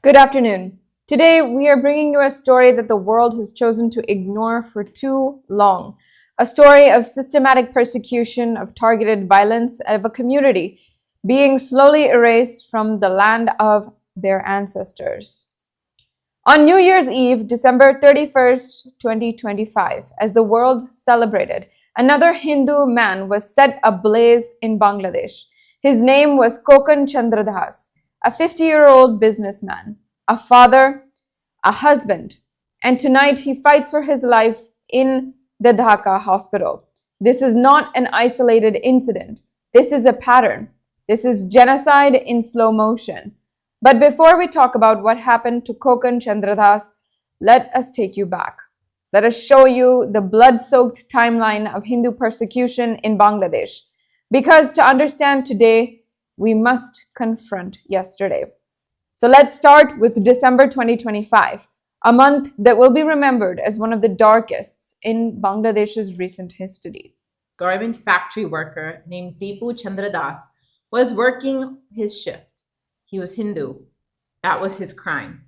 Good afternoon. Today, we are bringing you a story that the world has chosen to ignore for too long. A story of systematic persecution, of targeted violence, of a community being slowly erased from the land of their ancestors. On New Year's Eve, December 31st, 2025, as the world celebrated, another Hindu man was set ablaze in Bangladesh. His name was Khokon Chandra, a 50-year-old businessman, a father, a husband, and tonight he fights for his life in the Dhaka hospital. This is not an isolated incident. This is a pattern. This is genocide in slow motion. But before we talk about what happened to Khokon Chandra, let us take you back. Let us show you the blood-soaked timeline of Hindu persecution in Bangladesh. Because to understand today, we must confront yesterday. So let's start with December 2025, a month that will be remembered as one of the darkest in Bangladesh's recent history. Garment factory worker named Dipu Chandradas was working his shift. He was Hindu. That was his crime.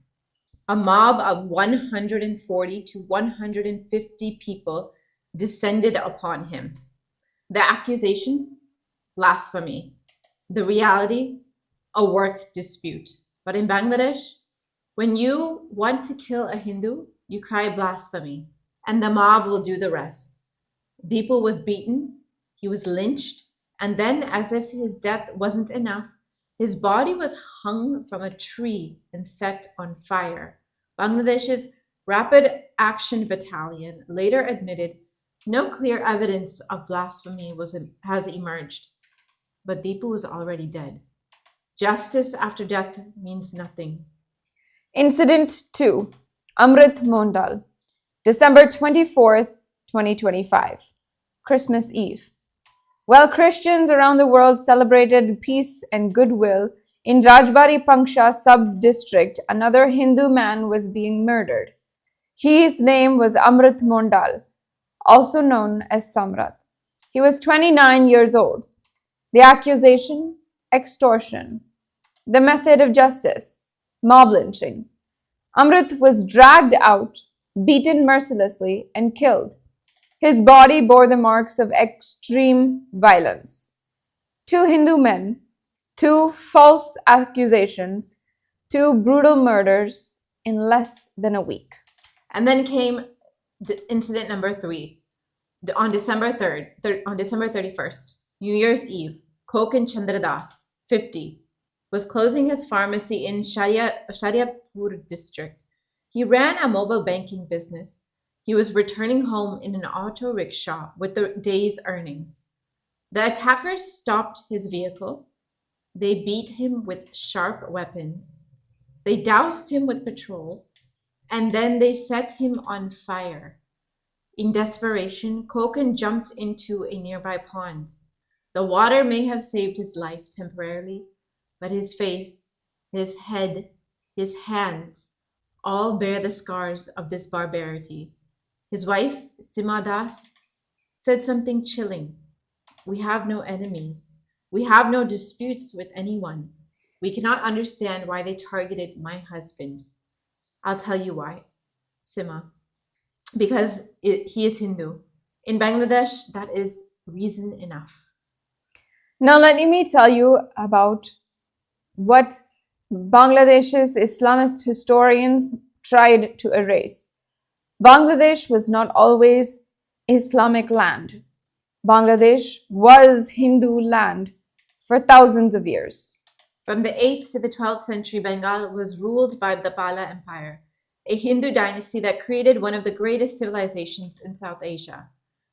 A mob of 140 to 150 people descended upon him. The accusation? Blasphemy. The reality? A work dispute. But in Bangladesh, when you want to kill a Hindu, you cry blasphemy, and the mob will do the rest. Dipu was beaten, he was lynched, and then, as if his death wasn't enough, his body was hung from a tree and set on fire. Bangladesh's Rapid Action Battalion later admitted no clear evidence of blasphemy has emerged, but Dipu was already dead. Justice after death means nothing. Incident 2. Amrit Mondal, December 24th, 2025, Christmas Eve. While Christians around the world celebrated peace and goodwill, in Rajbari Panksha sub-district, another Hindu man was being murdered. His name was Amrit Mondal, also known as Samrat. He was 29 years old. The accusation? Extortion. The method of justice? Mob lynching. Amrit was dragged out, beaten mercilessly, and killed. His body bore the marks of extreme violence. 2 Hindu men, 2 false accusations, 2 brutal murders in less than a week. And then came incident number 3. On December 31st, New Year's Eve, Khokon Chandra, 50, was closing his pharmacy in Shariatpur district. He ran a mobile banking business. He was returning home in an auto rickshaw with the day's earnings. The attackers stopped his vehicle. They beat him with sharp weapons. They doused him with petrol, and then they set him on fire. In desperation, Khokon jumped into a nearby pond. The water may have saved his life temporarily, but his face, his head, his hands all bear the scars of this barbarity. His wife, Sima Das, said something chilling. We have no enemies. We have no disputes with anyone. We cannot understand why they targeted my husband. I'll tell you why, Sima. Because he is Hindu. In Bangladesh, that is reason enough. Now let me tell you about what Bangladesh's Islamist historians tried to erase. Bangladesh was not always Islamic land. Bangladesh was Hindu land for thousands of years. From the 8th to the 12th century, Bengal was ruled by the Pala Empire, a Hindu dynasty that created one of the greatest civilizations in South Asia.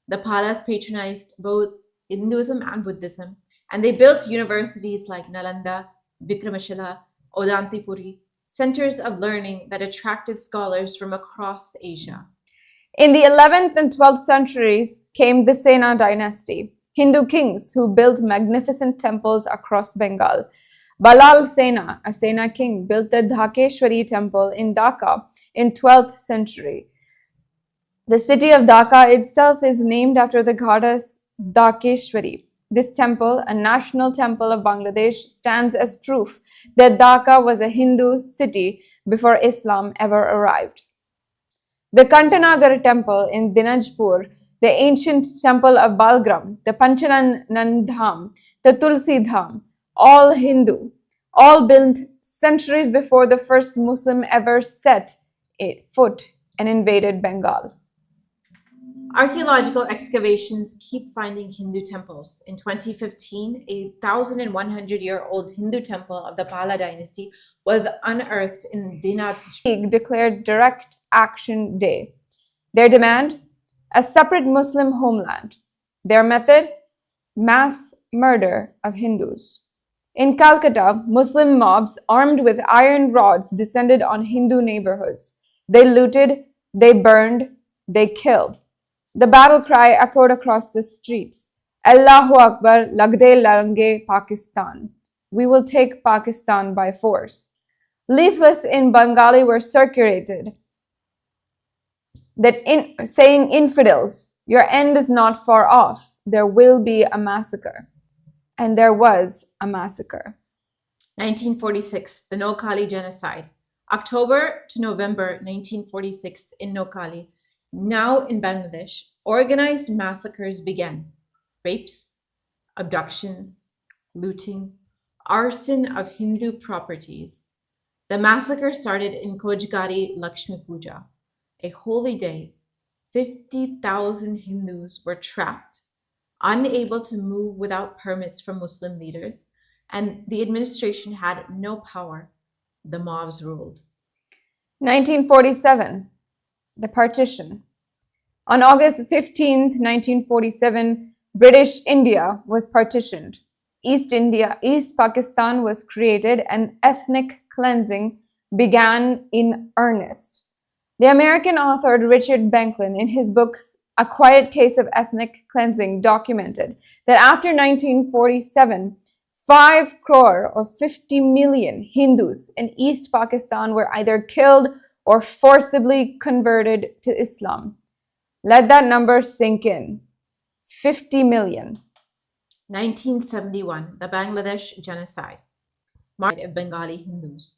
The Palas patronized both Hinduism and Buddhism, and they built universities like Nalanda, Vikramashila, Odantipuri, centers of learning that attracted scholars from across Asia. In the 11th and 12th centuries came the Sena dynasty, Hindu kings who built magnificent temples across Bengal. Balal Sena, a Sena king, built the Dhakeshwari temple in Dhaka in 12th century. The city of Dhaka itself is named after the goddess Dhakeshwari. This temple, a national temple of Bangladesh, stands as proof that Dhaka was a Hindu city before Islam ever arrived. The Kantanagar temple in Dinajpur, the ancient temple of Balgram, the Panchanan Dham, the Tulsi Dham, all Hindu, all built centuries before the first Muslim ever set foot and invaded Bengal. Archaeological excavations keep finding Hindu temples. In 2015, a 1,100-year-old Hindu temple of the Pala dynasty was unearthed in Dinajpur. League declared Direct Action Day. Their demand? A separate Muslim homeland. Their method? Mass murder of Hindus. In Calcutta, Muslim mobs armed with iron rods descended on Hindu neighborhoods. They looted, they burned, they killed. The battle cry echoed across the streets. Allahu Akbar, Lagde Lange Pakistan. We will take Pakistan by force. Leaflets in Bengali were circulated saying, infidels, your end is not far off. There will be a massacre. And there was a massacre. 1946, the Noakhali genocide. October to November 1946 in Noakhali, now in Bangladesh, organized massacres began. Rapes, abductions, looting, arson of Hindu properties. The massacre started in Kojgari Lakshmi Puja, a holy day. 50,000 Hindus were trapped, unable to move without permits from Muslim leaders, and the administration had no power. The mobs ruled. 1947, the partition. On August 15th, 1947, British India was partitioned. East Pakistan was created and ethnic cleansing began in earnest. The American author Richard Benklin, in his book A Quiet Case of Ethnic Cleansing, documented that after 1947, 5 crore or 50 million Hindus in East Pakistan were either killed or forcibly converted to Islam. Let that number sink in. 50 million. 1971, the Bangladesh genocide. March of Bengali Hindus.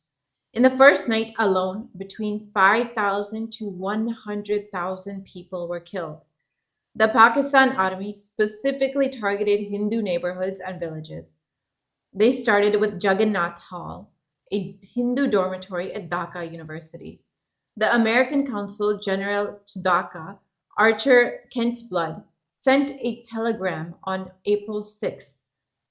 In the first night alone, between 5,000 to 100,000 people were killed. The Pakistan army specifically targeted Hindu neighborhoods and villages. They started with Jagannath Hall, a Hindu dormitory at Dhaka University. The American Consul General to Dhaka, Archer Kent Blood, sent a telegram on April 6,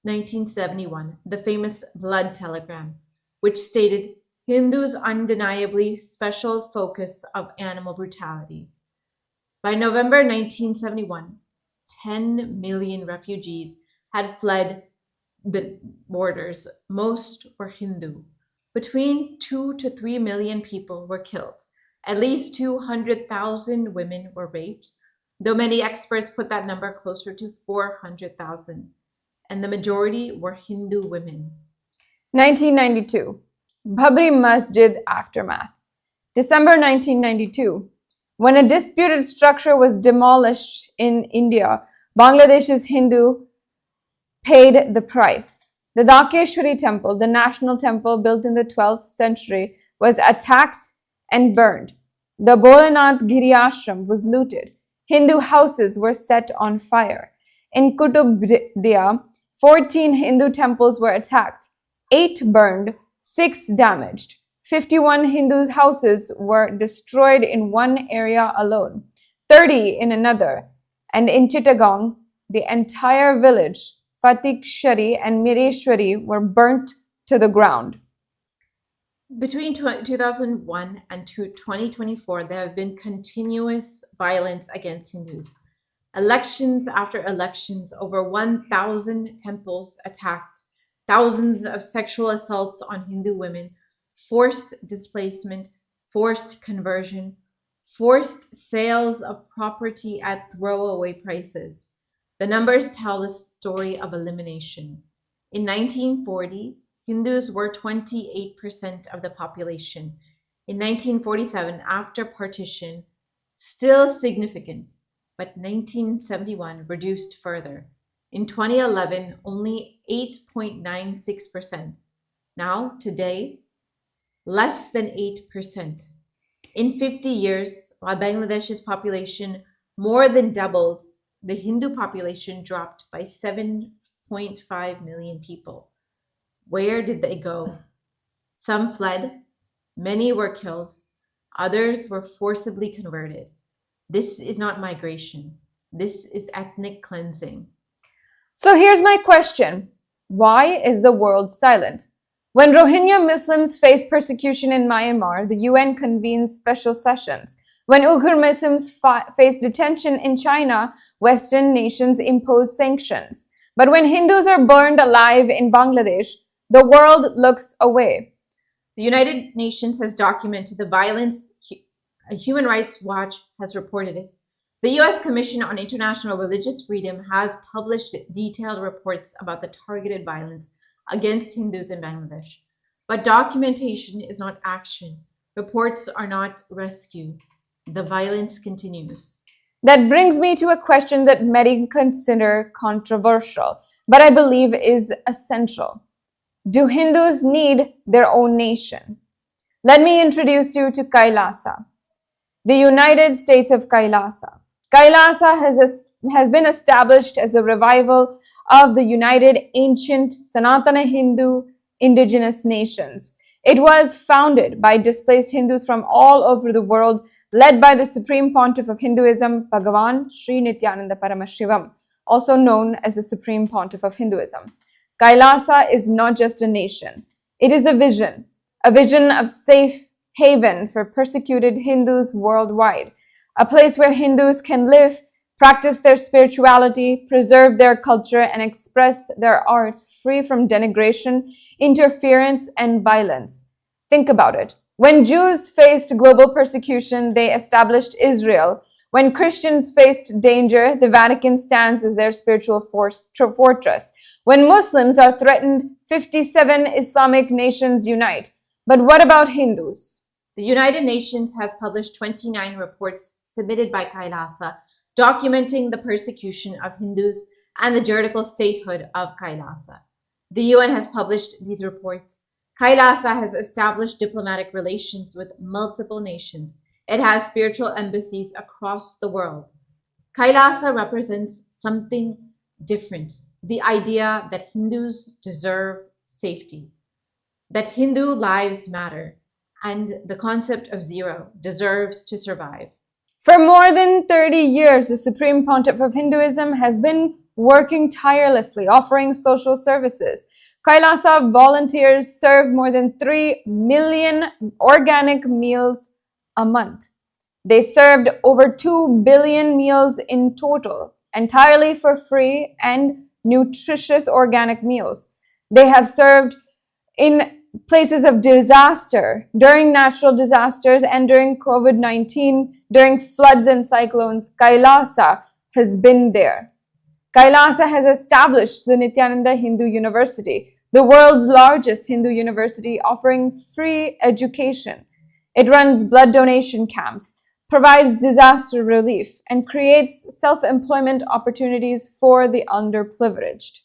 1971, the famous Blood Telegram, which stated, Hindus undeniably special focus of animal brutality. By November 1971, 10 million refugees had fled the borders. Most were Hindu. Between 2 to 3 million people were killed. At least 200,000 women were raped, though many experts put that number closer to 400,000, and the majority were Hindu women. 1992, Babri Masjid aftermath. December 1992, when a disputed structure was demolished in India, Bangladesh's Hindu paid the price. The Dakeshwari temple, the national temple built in the 12th century, was attacked and burned. The Bholanath Giri Ashram was looted. Hindu houses were set on fire. In Kutubdia, 14 Hindu temples were attacked. 8 burned, 6 damaged. 51 Hindu houses were destroyed in one area alone, 30 in another. And in Chittagong, the entire village, Fatikshari and Mireshwari, were burnt to the ground. Between 2001 and 2024, there have been continuous violence against Hindus. Elections after elections, over 1,000 temples attacked, thousands of sexual assaults on Hindu women, forced displacement, forced conversion, forced sales of property at throwaway prices. The numbers tell the story of elimination. In 1940, Hindus were 28% of the population. In 1947, after partition, still significant, but 1971 reduced further. In 2011, only 8.96%. Now, today, less than 8%. In 50 years, while Bangladesh's population more than doubled, the Hindu population dropped by 7.5 million people. Where did they go? Some fled, many were killed, others were forcibly converted. This is not migration. This is ethnic cleansing. So here's my question. Why is the world silent? When Rohingya Muslims face persecution in Myanmar, the UN convenes special sessions. When Uyghur Muslims face detention in China, Western nations impose sanctions. But when Hindus are burned alive in Bangladesh, the world looks away. The United Nations has documented the violence. Human Rights Watch has reported it. The U.S. Commission on International Religious Freedom has published detailed reports about the targeted violence against Hindus in Bangladesh. But documentation is not action. Reports are not rescue. The violence continues. That brings me to a question that many consider controversial, but I believe is essential. Do Hindus need their own nation? Let me introduce you to KAILASA, the United States of KAILASA. KAILASA has been established as a revival of the united ancient Sanatana Hindu indigenous nations. It was founded by displaced Hindus from all over the world, led by the Supreme Pontiff of Hinduism, Bhagavan Sri Nityananda Paramashivam, also known as the Supreme Pontiff of Hinduism. KAILASA is not just a nation. It is a vision of safe haven for persecuted Hindus worldwide, a place where Hindus can live, practice their spirituality, preserve their culture, and express their arts free from denigration, interference, and violence. Think about it. When Jews faced global persecution, they established Israel. When Christians faced danger, the Vatican stands as their spiritual fortress. When Muslims are threatened, 57 Islamic nations unite. But what about Hindus? The United Nations has published 29 reports submitted by KAILASA documenting the persecution of Hindus and the juridical statehood of KAILASA. The UN has published these reports. KAILASA has established diplomatic relations with multiple nations. It has spiritual embassies across the world. KAILASA represents something different, the idea that Hindus deserve safety, that Hindu lives matter, and the concept of zero deserves to survive. For more than 30 years, the Supreme Pontiff of Hinduism has been working tirelessly, offering social services. KAILASA volunteers serve more than 3 million organic meals a month. They served over 2 billion meals in total, entirely for free and nutritious organic meals. They have served in places of disaster, during natural disasters and during COVID-19, during floods and cyclones. KAILASA has been there. KAILASA has established the Nityananda Hindu University, the world's largest Hindu university offering free education. It runs blood donation camps, provides disaster relief, and creates self-employment opportunities for the underprivileged.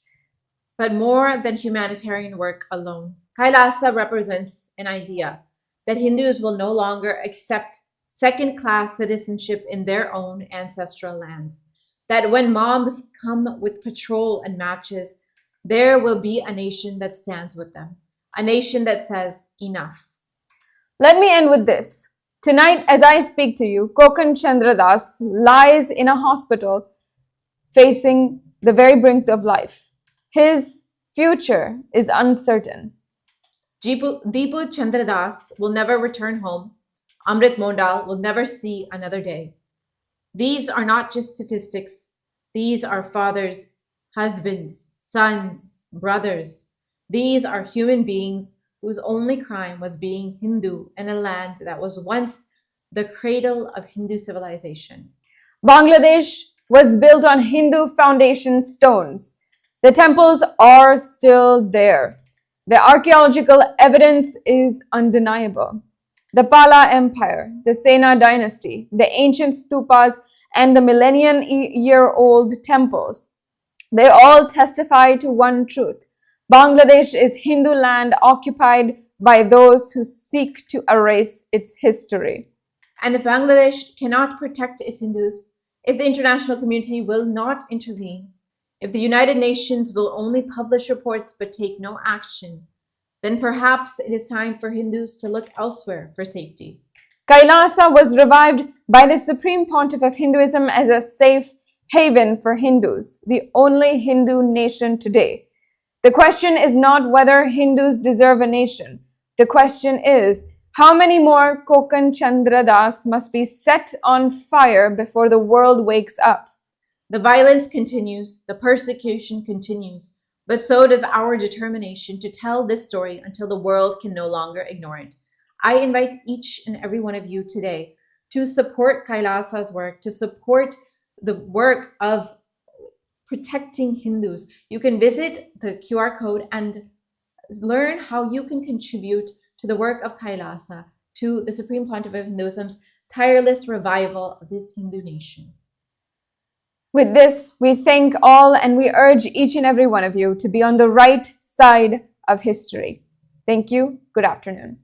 But more than humanitarian work alone, KAILASA represents an idea that Hindus will no longer accept second-class citizenship in their own ancestral lands. That when mobs come with patrol and matches, there will be a nation that stands with them, a nation that says enough. Let me end with this. Tonight, as I speak to you, Khokon Chandra lies in a hospital facing the very brink of life. His future is uncertain. Dipu Chandradas will never return home. Amrit Mondal will never see another day. These are not just statistics. These are fathers, husbands, sons, brothers. These are human beings whose only crime was being Hindu in a land that was once the cradle of Hindu civilization. Bangladesh was built on Hindu foundation stones. The temples are still there. The archaeological evidence is undeniable. The Pala Empire, the Sena dynasty, the ancient stupas, and the millennium-year-old temples, they all testify to one truth. Bangladesh is Hindu land occupied by those who seek to erase its history. And if Bangladesh cannot protect its Hindus, if the international community will not intervene, if the United Nations will only publish reports but take no action, then perhaps it is time for Hindus to look elsewhere for safety. KAILASA was revived by the Supreme Pontiff of Hinduism as a safe haven for Hindus, the only Hindu nation today. The question is not whether Hindus deserve a nation. The question is, how many more Khokon Chandra must be set on fire before the world wakes up? The violence continues, the persecution continues, but so does our determination to tell this story until the world can no longer ignore it. I invite each and every one of you today to support KAILASA's work, to support the work of protecting Hindus. You can visit the QR code and learn how you can contribute to the work of KAILASA, to the Supreme Pontiff of Hinduism's tireless revival of this Hindu nation. With this, we thank all and we urge each and every one of you to be on the right side of history. Thank you. Good afternoon.